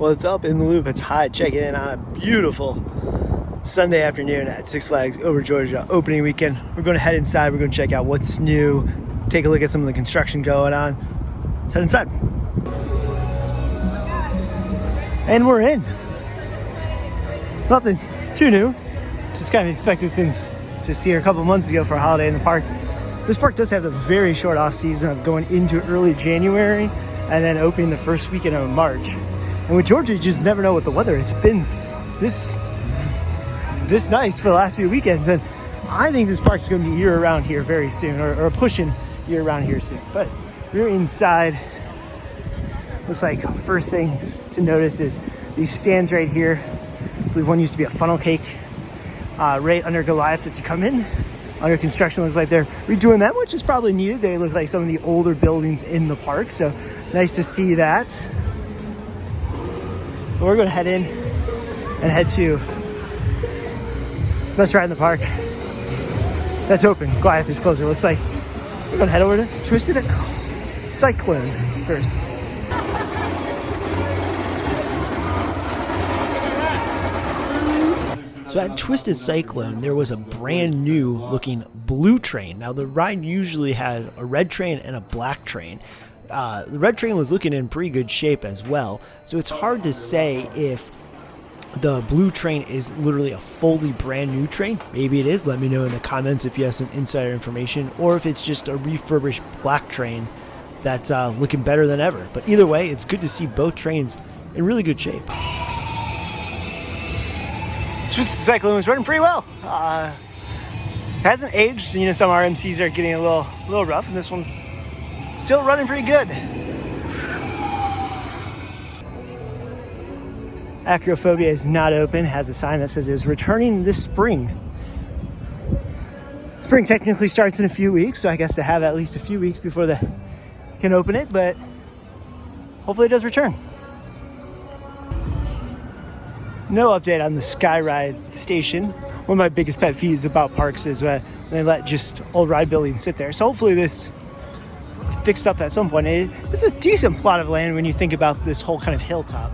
What's up in the loop? It's Hyde checking in on a beautiful Sunday afternoon at Six Flags over Georgia opening weekend. We're going to head inside. We're going to check out what's new, take a look at some of the construction going on. Let's head inside. And we're in. Nothing too new. Just kind of expected since just here a couple months ago for a holiday in the park. This park does have a very short off season of going into early January and then opening the first weekend of March. And with Georgia, you just never know what the weather. It's been this nice for the last few weekends, and I think this park's going to be year-round here very soon, or pushing year-round here soon. But we're inside. Looks like first things to notice is these stands right here. I believe one used to be a funnel cake right under Goliath as you come in. Under construction, looks like they're redoing that, which is probably needed. They look like some of the older buildings in the park, so nice to see that. But we're going to head in and head to best ride in the park. That's open. Goliath is closed. It looks like we're going to head over to Twisted Cyclone first. So at Twisted Cyclone, there was a brand new looking blue train. Now the ride usually had a red train and a black train. The red train was looking in pretty good shape as well. So it's hard to say if the blue train is literally a fully brand new train. Maybe it is. Let me know in the comments if you have some insider information, or if it's just a refurbished black train that's looking better than ever. But either way, it's good to see both trains in really good shape. Twisted Cyclone was running pretty well. Hasn't aged. You know, some RMCs are getting a little rough, and this one's still running pretty good. Acrophobia is not open. Has a sign that says it's returning this spring. Spring technically starts in a few weeks, so I guess they have at least a few weeks before they can open it, but hopefully it does return. No update on the Skyride station. One of my biggest pet peeves about parks is when they let just old ride buildings sit there. So hopefully this fixed up at some point. It's a decent plot of land when you think about this whole kind of hilltop.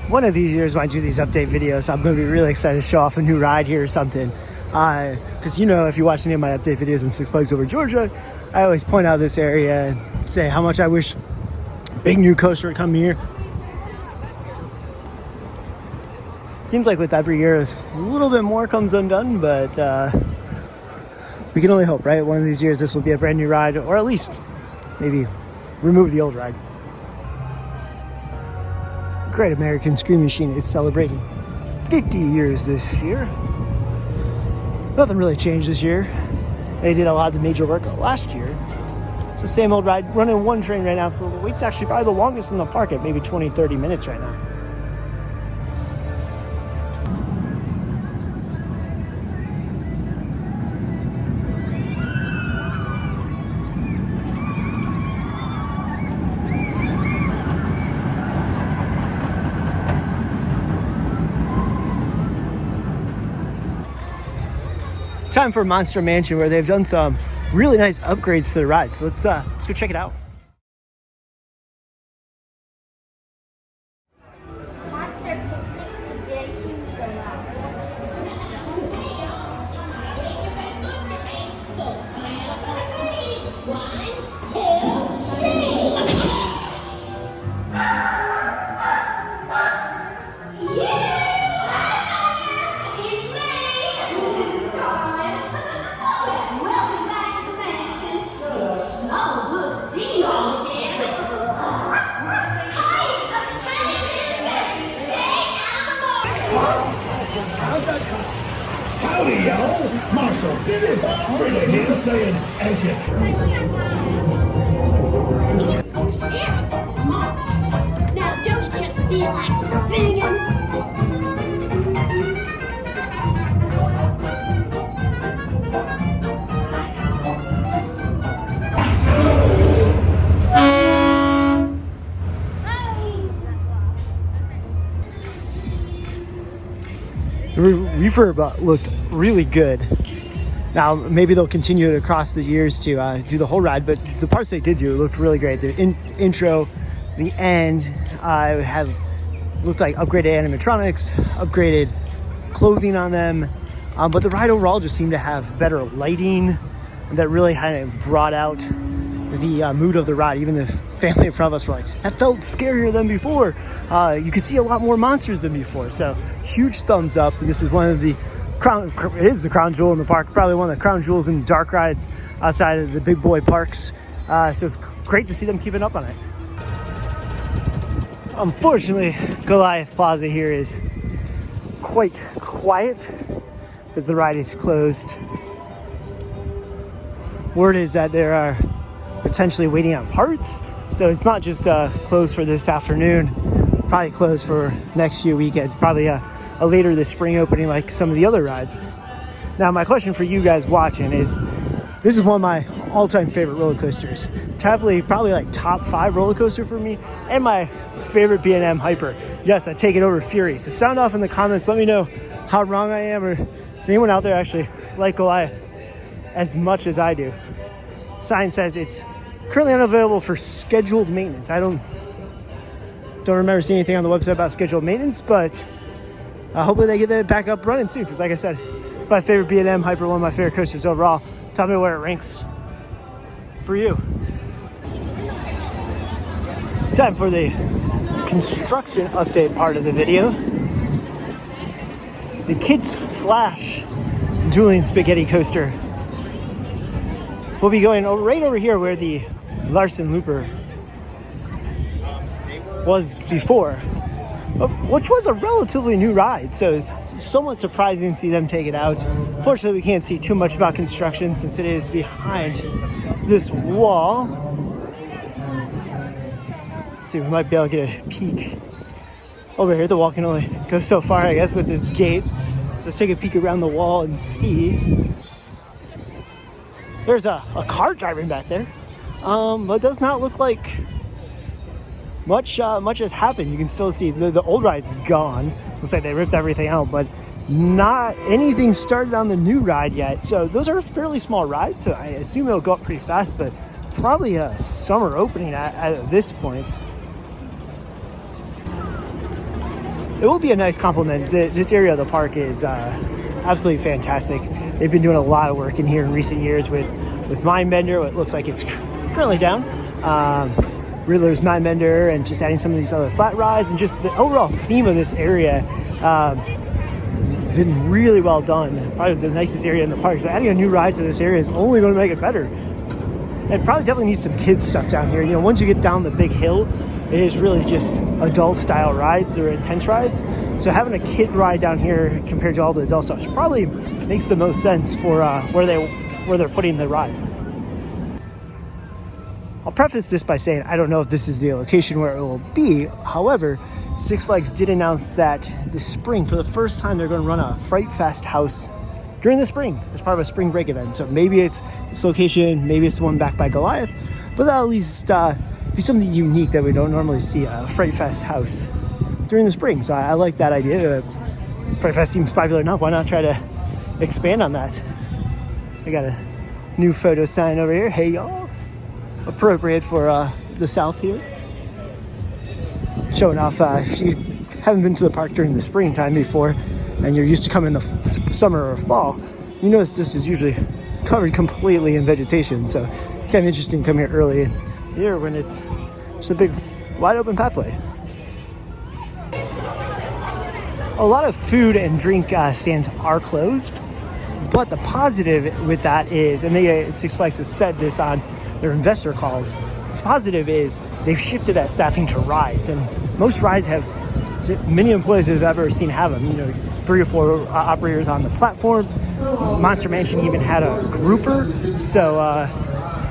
One of these years when I do these update videos, I'm going to be really excited to show off a new ride here or something. Because you know, if you watch any of my update videos in Six Flags over Georgia, I always point out this area and say how much I wish big new coaster would come here. Seems like with every year, a little bit more comes undone, but we can only hope, right? One of these years, this will be a brand new ride, or at least maybe remove the old ride. Great American Scream Machine is celebrating 50 years this year. Nothing really changed this year. They did a lot of the major work last year. It's the same old ride, running one train right now, so the wait's actually probably the longest in the park at maybe 20-30 minutes right now. Time for Monster Mansion, where they've done some really nice upgrades to the ride. So let's go check it out. Howdy, y'all. Marshall Billy Bridget here saying, as you... Now, don't you just feel like singing? The refurb looked really good. Now, maybe they'll continue it across the years to do the whole ride, but the parts they did do looked really great. The intro the end had looked like upgraded animatronics, upgraded clothing on them, but the ride overall just seemed to have better lighting that really kind of brought out the mood of the ride. Even the family in front of us were like, that felt scarier than before. You could see a lot more monsters than before. So huge thumbs up. This is one of the it is the crown jewel in the park, probably one of the crown jewels in dark rides outside of the big boy parks. So it's great to see them keeping up on it. Unfortunately, Goliath Plaza here is quite quiet because the ride is closed. Word is that there are potentially waiting on parts, so it's not just closed for this afternoon, probably closed for next few weekends, probably a later this spring opening like some of the other rides. Now my question for you guys watching is, this is one of my all-time favorite roller coasters, probably like top 5 roller coaster for me, and my favorite B&M Hyper. Yes, I take it over Fury. So sound off in the comments, let me know how wrong I am, or does anyone out there actually like Goliath as much as I do? Sign says it's currently unavailable for scheduled maintenance. I don't remember seeing anything on the website about scheduled maintenance, but hopefully they get that back up running soon, because like I said, it's my favorite B&M Hyper, one of my favorite coasters overall. Tell me where it ranks for you. Time for the construction update part of the video. The Kids Flash Julian Spaghetti Coaster will be going right over here where the Larson Looper was before, which was a relatively new ride, so it's somewhat surprising to see them take it out. Fortunately, we can't see too much about construction since it is behind this wall. Let's see, we might be able to get a peek over here. The wall can only go so far, I guess, with this gate. So let's take a peek around the wall and see. There's a car driving back there, but it does not look like much has happened. You can still see the old ride's gone. Looks like they ripped everything out, but not anything started on the new ride yet. So those are fairly small rides, so I assume it'll go up pretty fast, but probably a summer opening at this point. It will be a nice compliment. This area of the park is absolutely fantastic. They've been doing a lot of work in here in recent years with Mindbender. It looks like it's currently down. Riddler's Mindbender, and just adding some of these other flat rides, and just the overall theme of this area been really well done. Probably the nicest area in the park. So adding a new ride to this area is only going to make it better. And probably definitely needs some kids stuff down here. You know, once you get down the big hill, it is really just adult style rides or intense rides. So having a kid ride down here compared to all the adult stuff probably makes the most sense for where they're putting the ride. I'll preface this by saying I don't know if this is the location where it will be. However, Six Flags did announce that this spring, for the first time, they're going to run a Fright Fest house during the spring as part of a spring break event. So maybe it's this location, maybe it's the one back by Goliath, but that'll at least be something unique that we don't normally see, a Fright Fest house during the spring. So I like that idea. Fright Fest seems popular enough. Why not try to expand on that? I got a new photo sign over here. Hey, y'all. Appropriate for the South here. Showing off, if you haven't been to the park during the springtime before and you're used to coming in the summer or fall, you notice this is usually covered completely in vegetation. So it's kind of interesting to come here early in the year when it's just a big wide open pathway. A lot of food and drink stands are closed, but the positive with that is, and Six Flags has said this on their investor calls, the positive is they've shifted that staffing to rides, and most rides have many employees that I've ever seen have them. You know, 3 or 4 operators on the platform. Monster Mansion even had a grouper, so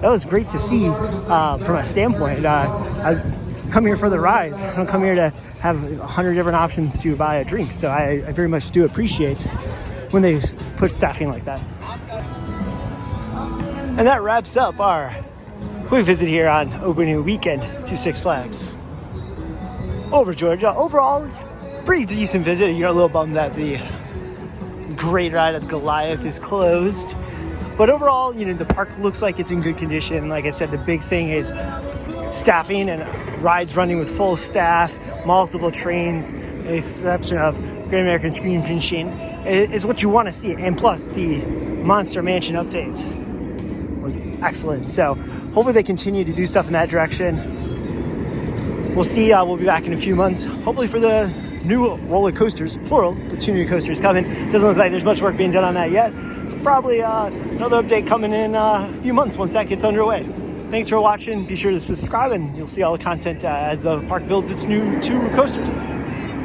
that was great to see from a standpoint. I come here for the rides. I don't come here to have 100 different options to buy a drink, so I very much do appreciate when they put staffing like that. And that wraps up our quick visit here on opening weekend to Six Flags over Georgia. Overall, pretty decent visit. You're a little bummed that the great ride at Goliath is closed, but overall, you know, the park looks like it's in good condition. Like I said, the big thing is staffing, and rides running with full staff, multiple trains, with the exception of Great American Scream Machine, is what you want to see. And plus, the Monster Mansion update was excellent. So hopefully they continue to do stuff in that direction. We'll see. We'll be back in a few months, hopefully for the new roller coasters, plural, the 2 new coasters coming. Doesn't look like there's much work being done on that yet. So probably another update coming in a few months once that gets underway. Thanks for watching. Be sure to subscribe and you'll see all the content as the park builds its new 2 coasters.